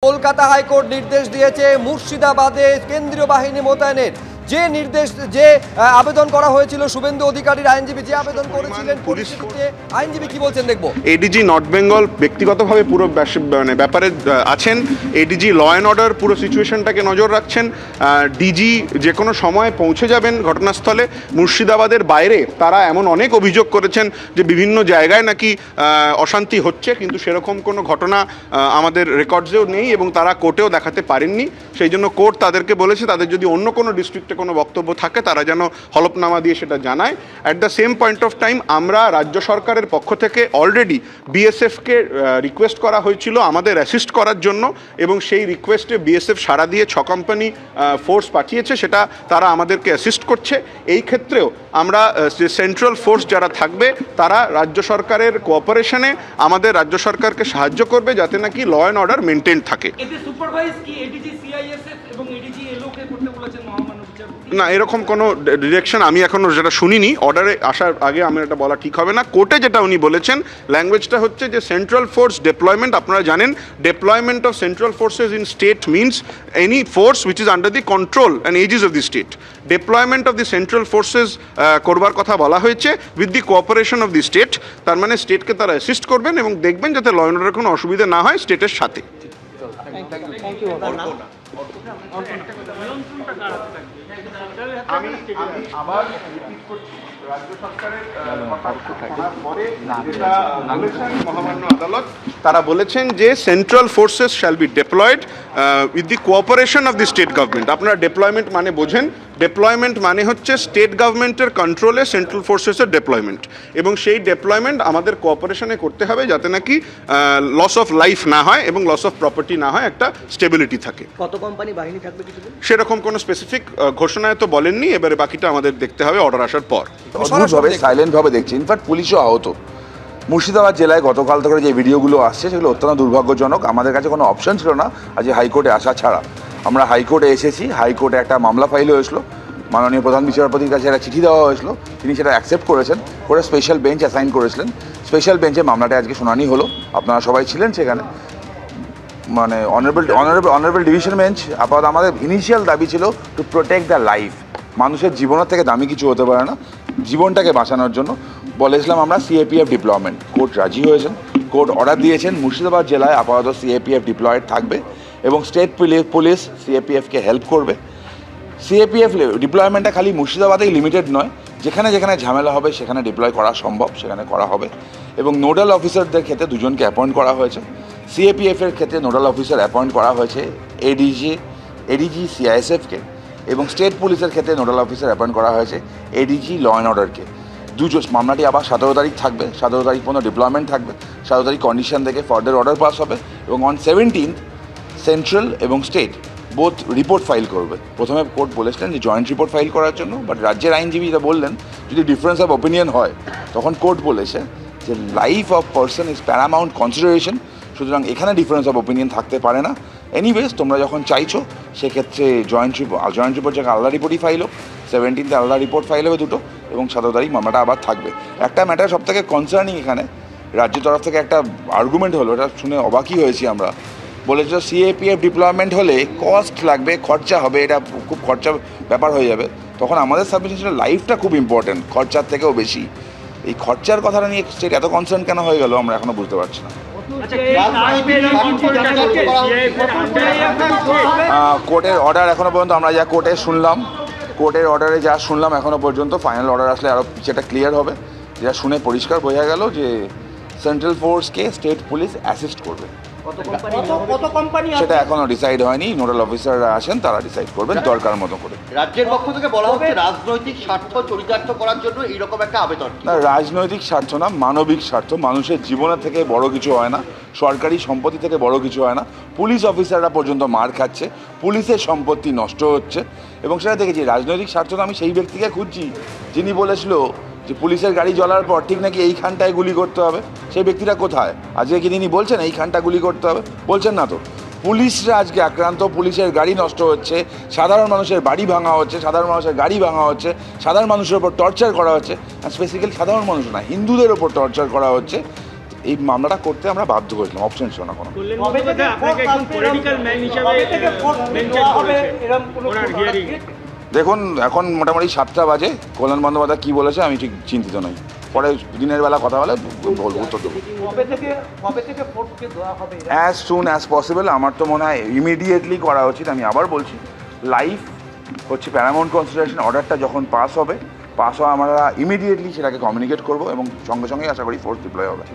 Kolkata high court নির্দেশ দিয়েছে মুর্শিদাবাদে কেন্দ্রীয় বাহিনী মোতায়েনের যে নির্দেশ আবেদন করা হয়েছিল শুভেন্দু অধিকারীর আইনজীবী যে আবেদন করেছিলেন পরিস্থিতিতে আইনজীবী কি বলছেন দেখবো। এডিজি নর্থ বেঙ্গল ব্যক্তিগতভাবে পুরো ব্যাপারে আছেন। এডিজি ল অ্যান্ড অর্ডার পুরো সিচুয়েশনটাকে নজর রাখছেন। ডিজি যে কোনো সময় পৌঁছে যাবেন ঘটনাস্থলে। মুর্শিদাবাদের বাইরে তারা এমন অনেক অভিযোগ করেছেন যে বিভিন্ন জায়গায় নাকি অশান্তি হচ্ছে, কিন্তু সেরকম কোনো ঘটনা আমাদের রেকর্ডসেও নেই এবং তারা কোর্টেও দেখাতে পারেননি। সেই জন্য কোর্ট তাদেরকে বলেছে তাদের যদি অন্য কোনো ডিস্ট্রিক্টে কোনো বক্তব্য থাকে তারা যেন হলফনামা দিয়ে সেটা জানায়। At the same point of time আমরা রাজ্য সরকারের পক্ষ থেকে অলরেডি বিএসএফকে রিকোয়েস্ট করা হয়েছিল আমাদের অ্যাসিস্ট করার জন্য, এবং সেই রিকোয়েস্টে বিএসএফ সাড়া দিয়ে 6 কোম্পানি ফোর্স পাঠিয়েছে, সেটা তারা আমাদেরকে অ্যাসিস্ট করছে। এই ক্ষেত্রেও আমরা যে সেন্ট্রাল ফোর্স যারা থাকবে তারা রাজ্য সরকারের কোঅপারেশনে আমাদের রাজ্য সরকারকে সাহায্য করবে যাতে নাকি ল অ্যান্ড অর্ডার মেনটেন থাকে। না, এরকম কোনো ডিরেকশন আমি এখনও যেটা শুনিনি। অর্ডারে আসার আগে আমি এটা বলা ঠিক হবে না। কোর্টে যেটা উনি বলেছেন ল্যাঙ্গুয়েজটা হচ্ছে যে সেন্ট্রাল ফোর্স ডেপ্লয়মেন্ট। আপনারা জানেন deployment of central forces in state means any force which is under the control and aegis of the state. Deployment of the central forces করবার কথা বলা হয়েছে with the cooperation of the state. তার মানে স্টেটকে তারা assist করবেন এবং দেখবেন যাতে ল অ্যান্ড অর্ডারের কোনো অসুবিধা না হয় স্টেটের সাথে। আমি আবার রিপিট করছি, রাজ্য সরকারের পরে বলেছেন মহামান্য আদালত, তারা বলেছেন যে central forces shall be deployed with the cooperation of the state government. আপনারা ডেপ্লয়মেন্ট মানে বোঝেন, ডেপ্লয়মেন্ট মানে হচ্ছে স্টেট গভর্নমেন্টের কন্ট্রোলে সেন্ট্রাল ফোর্সেসের ডেপ্লয়মেন্ট, এবং সেই ডেপ্লয়মেন্ট আমাদের কোঅপারেশনে করতে হবে যাতে নাকি লস অফ লাইফ না হয় এবং লস অফ প্রপার্টি না হয়, একটা স্টেবিলিটি থাকে। কত কোম্পানি বাহিনী থাকবে কিছু সেরকম কোনো স্পেসিফিক ঘোষণায় তো বলেননি, এবারে বাকিটা আমাদের দেখতে হবে অর্ডার আসার পর। অদ্ভুতভাবে সাইলেন্টভাবে দেখছি, ইনফ্যাক্ট পুলিশও আহত। মুর্শিদাবাদ জেলায় গতকাল থেকে যে ভিডিওগুলো আসছে সেগুলো অত্যন্ত দুর্ভাগ্যজনক। আমাদের কাছে কোনো অপশন ছিল না আজকে হাইকোর্টে আসা ছাড়া। আমরা হাইকোর্টে এসেছি, হাইকোর্টে একটা মামলা ফাইল হয়েছিল, মাননীয় প্রধান বিচারপতির কাছে একটা চিঠি দেওয়া হয়েছিল, তিনি সেটা অ্যাকসেপ্ট করেছেন, করে স্পেশাল বেঞ্চ অ্যাসাইন করেছিলেন। স্পেশাল বেঞ্চে মামলাটা আজকে শুনানি হলো, আপনারা সবাই ছিলেন সেখানে। মানে অনারেবল ডিভিশন বেঞ্চ আপাতত আমাদের ইনিশিয়াল দাবি ছিল টু প্রোটেক্ট দ্য লাইফ। মানুষের জীবনের থেকে দামি কিছু হতে পারে না, জীবনটাকে বাঁচানোর জন্য বলেছিলাম আমরা সিএপিএফ ডিপ্লয়মেন্ট। কোর্ট রাজি হয়েছেন, কোর্ট অর্ডার দিয়েছেন মুর্শিদাবাদ জেলায় আপাতত সিএপিএফ ডিপ্লয়েড থাকবে এবং স্টেট পুলিশ সিএপিএফকে হেল্প করবে। সিএপিএফ ডিপ্লয়মেন্টটা খালি মুর্শিদাবাদেই লিমিটেড নয়, যেখানে যেখানে ঝামেলা হবে সেখানে ডিপ্লয় করা সম্ভব সেখানে করা হবে। এবং নোডাল অফিসারদের ক্ষেত্রে দুজনকে অ্যাপয়েন্ট করা হয়েছে। সিএপিএফের ক্ষেত্রে নোডাল অফিসার অ্যাপয়েন্ট করা হয়েছে এডিজি সিআইএসএফকে, এবং স্টেট পুলিশের ক্ষেত্রে নোডাল অফিসার অ্যাপয়েন্ট করা হয়েছে এডিজি ল অ্যান্ড অর্ডারকে। মামলাটি আবার 17 তারিখ থাকবে, 17 তারিখ পর্যন্ত ডিপ্লয়মেন্ট থাকবে। 17 তারিখ কন্ডিশন থেকে ফার্দার অর্ডার পাস হবে এবং অন 17th সেন্ট্রাল এবং স্টেট বোথ রিপোর্ট ফাইল করবে। প্রথমে কোর্ট বলেছিলেন যে জয়েন্ট রিপোর্ট ফাইল করার জন্য, বাট রাজ্যের আইনজীবী এটা বললেন যদি ডিফারেন্স অফ অপিনিয়ন হয় তখন কোর্ট বলেছে যে life of person is Paramount consideration, সুতরাং এখানে ডিফারেন্স অফ অপিনিয়ন থাকতে পারে না। এনিওয়েজ তোমরা যখন চাইছো সেক্ষেত্রে জয়েন্ট রিপোর্ট জায়গায় আলাদা রিপোর্টই ফাইল হোক, 17th আলাদা রিপোর্ট ফাইল হবে দুটো, এবং 17 তারিখ মামলাটা আবার থাকবে। একটা ম্যাটার সব থেকে কনসার্নিং এখানে রাজ্যের তরফ থেকে একটা আর্গুমেন্ট হলো, এটা শুনে অবাকই হয়েছি আমরা। বলেছিল সিএপিএফ ডিপ্লয়মেন্ট হলে কস্ট লাগবে, খরচা হবে, এটা খুব খরচা ব্যাপার হয়ে যাবে। তখন আমাদের সাবজেকশন ছিল লাইফটা খুব ইম্পর্টেন্ট, খরচার থেকেও বেশি। এই খরচার কথাটা নিয়ে স্টেট এত কনসার্ন কেন হয়ে গেল আমরা এখনো বুঝতে পারছি না। কোর্টের অর্ডার এখনো পর্যন্ত আমরা যা কোর্টের অর্ডারে যা শুনলাম এখনো পর্যন্ত, ফাইনাল অর্ডার আসলে আরও সেটা ক্লিয়ার হবে। যেটা শুনে পরিষ্কার বোঝা গেল যে সেন্ট্রাল ফোর্সকে স্টেট পুলিশ অ্যাসিস্ট করবে। সেটা এখনো ডিসাইড হয়নি, নোডাল অফিসাররা আসেন তারা ডিসাইড করবেন দরকার মতো করে। রাজ্যের পক্ষ থেকে বলা হচ্ছে রাজনৈতিক স্বার্থ চরিতার্থ করার জন্য এইরকম একটা আবেদন। না, রাজনৈতিক স্বার্থ না, মানবিক স্বার্থ। মানুষের জীবনের থেকে বড় কিছু হয় না, সরকারি সম্পত্তি থেকে বড় কিছু হয় না। পুলিশ অফিসাররা পর্যন্ত মার খাচ্ছে, পুলিশের সম্পত্তি নষ্ট হচ্ছে, এবং সেটা দেখেছি। রাজনৈতিক স্বার্থ তো আমি সেই ব্যক্তিকে খুঁজছি যিনি বলেছিল যে পুলিশের গাড়ি জ্বলার পর ঠিক নাকি এইখানটায় গুলি করতে হবে। সেই ব্যক্তিটা কোথায়? আজকে কি তিনি বলছেন এইখানটা গুলি করতে হবে? বলছেন না তো। পুলিশরা আজকে আক্রান্ত, পুলিশের গাড়ি নষ্ট হচ্ছে, সাধারণ মানুষের বাড়ি ভাঙা হচ্ছে, সাধারণ মানুষের গাড়ি ভাঙা হচ্ছে, সাধারণ মানুষের ওপর টর্চার করা হচ্ছে। স্পেসিফিক্যালি সাধারণ মানুষ না, হিন্দুদের ওপর টর্চার করা হচ্ছে। এই মামলাটা করতে আমরা বাধ্য করেছিলাম, অপশন ছিল না কোনো। কল্যাণ বন্দ্যোপাধ্যায় আপনাকে একজন পলিটিক্যাল ম্যান হিসেবে মেনশন করেছে ওনার হিয়ারিং। দেখুন এখন মোটামুটি 7টা বাজে, কল্যাণ বন্দ্যোপাধ্যায় কী বলেছে আমি ঠিক চিন্তিত নই, পরে দিনের বেলা কথা বলে বলবো, উত্তর দেবো। অ্যাজ সুন অ্যাজ পসিবল, আমার তো মনে হয় ইমিডিয়েটলি করা উচিত। আমি আবার বলছি, লাইফ হচ্ছে প্যারামাউন্ট কনসিডারেশন। অর্ডারটা যখন পাস হবে, আমরা ইমিডিয়েটলি সেটাকে কমিউনিকেট করবো এবং সঙ্গে সঙ্গে আশা করি ফোর্স ডিপ্লয় হবে।